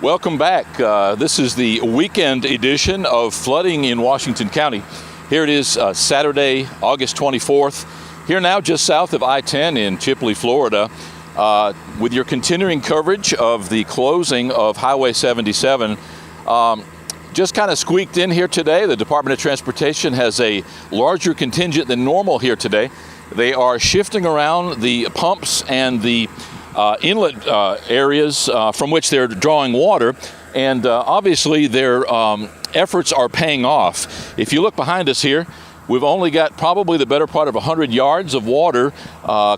Welcome back. This is the weekend edition of Flooding in Washington County. Here it is, Saturday, August 24th. Here now, just south of I-10 in Chipley, Florida, with your continuing coverage of the closing of Highway 77. Just kind of squeaked in here today. The Department of Transportation has a larger contingent than normal here today. They are shifting around the pumps and the inlet areas from which they're drawing water, and obviously their efforts are paying off. If you look behind us here, we've only got probably the better part of 100 yards of water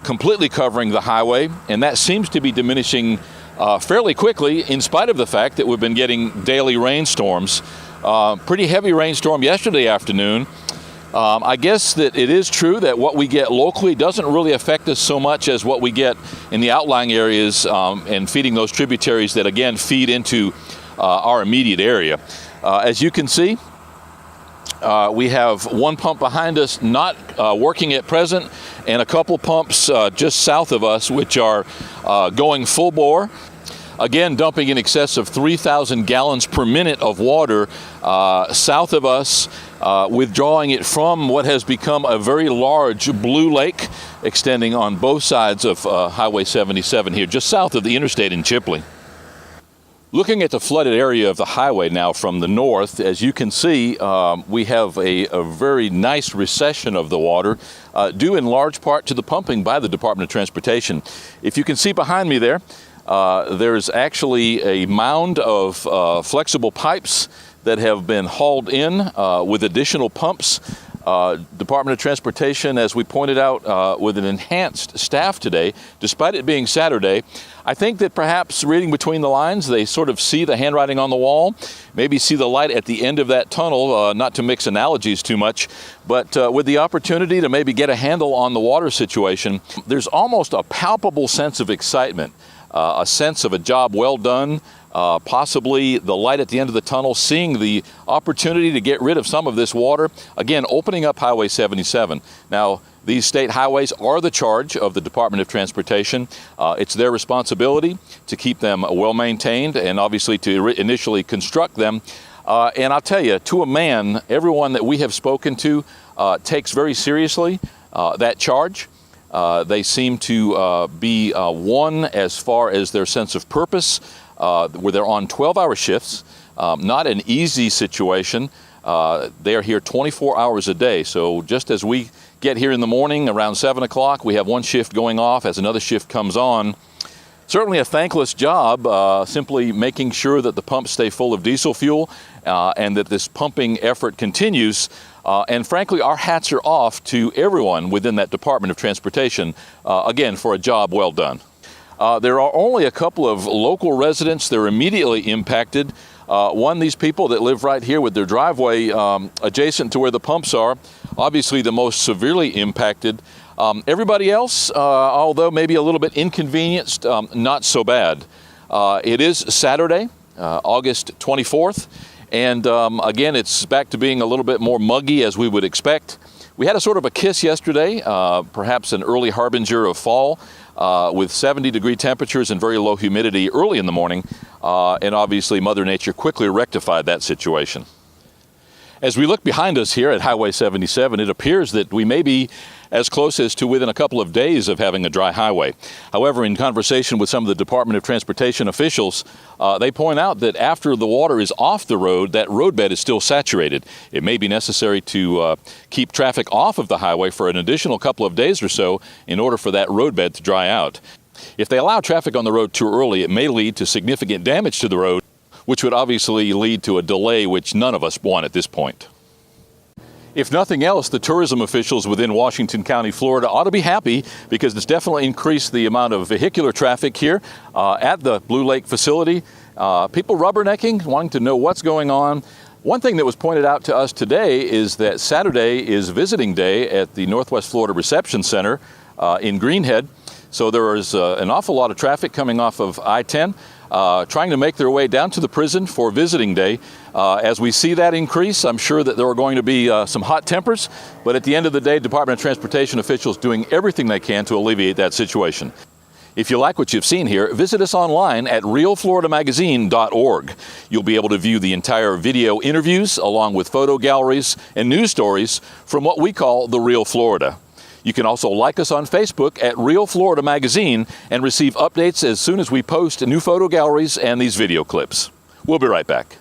completely covering the highway, and that seems to be diminishing fairly quickly in spite of the fact that we've been getting daily rainstorms. Pretty heavy rainstorm yesterday afternoon. I guess that it is true that what we get locally doesn't really affect us so much as what we get in the outlying areas and feeding those tributaries that again feed into our immediate area. As you can see, we have one pump behind us not working at present, and a couple pumps just south of us which are going full bore. Again, dumping in excess of 3,000 gallons per minute of water south of us, withdrawing it from what has become a very large blue lake extending on both sides of Highway 77 here, just south of the interstate in Chipley. Looking at the flooded area of the highway now from the north, as you can see, we have a very nice recession of the water, due in large part to the pumping by the Department of Transportation. If you can see behind me there, there's actually a mound of flexible pipes that have been hauled in with additional pumps. Department of Transportation, as we pointed out, with an enhanced staff today, despite it being Saturday. I think that perhaps reading between the lines, they sort of see the handwriting on the wall, maybe see the light at the end of that tunnel, not to mix analogies too much, but with the opportunity to maybe get a handle on the water situation, there's almost a palpable sense of excitement. A sense of a job well done, possibly the light at the end of the tunnel, seeing the opportunity to get rid of some of this water, again, opening up Highway 77. Now, these state highways are the charge of the Department of Transportation. It's their responsibility to keep them well maintained and obviously to initially construct them. And I'll tell you, to a man, everyone that we have spoken to takes very seriously that charge. They seem to be one as far as their sense of purpose, where they're on 12-hour shifts, not an easy situation. They are here 24 hours a day. So just as we get here in the morning around 7 o'clock, we have one shift going off as another shift comes on. Certainly a thankless job, simply making sure that the pumps stay full of diesel fuel and that this pumping effort continues. And frankly, our hats are off to everyone within that Department of Transportation, again, for a job well done. There are only a couple of local residents that are immediately impacted. One, these people that live right here with their driveway adjacent to where the pumps are, obviously the most severely impacted. Everybody else, although maybe a little bit inconvenienced, not so bad. It is Saturday, August 24th. And again, it's back to being a little bit more muggy as we would expect. We had a sort of a kiss yesterday, perhaps an early harbinger of fall, with 70-degree temperatures and very low humidity early in the morning. And obviously, Mother Nature quickly rectified that situation. As we look behind us here at Highway 77, it appears that we may be as close as to within a couple of days of having a dry highway. However, in conversation with some of the Department of Transportation officials, they point out that after the water is off the road, that roadbed is still saturated. It may be necessary to keep traffic off of the highway for an additional couple of days or so in order for that roadbed to dry out. If they allow traffic on the road too early, it may lead to significant damage to the road, which would obviously lead to a delay which none of us want at this point. If nothing else, the tourism officials within Washington County, Florida ought to be happy because it's definitely increased the amount of vehicular traffic here at the Blue Lake facility. People rubbernecking, wanting to know what's going on. One thing that was pointed out to us today is that Saturday is visiting day at the Northwest Florida Reception Center in Greenhead. So there is an awful lot of traffic coming off of I-10. Trying to make their way down to the prison for visiting day. As we see that increase, I'm sure that there are going to be some hot tempers, but at the end of the day, Department of Transportation officials doing everything they can to alleviate that situation. If you like what you've seen here, visit us online at realfloridamagazine.org. You'll be able to view the entire video interviews along with photo galleries and news stories from what we call the Real Florida. You can also like us on Facebook at Real Florida Magazine and receive updates as soon as we post new photo galleries and these video clips. We'll be right back.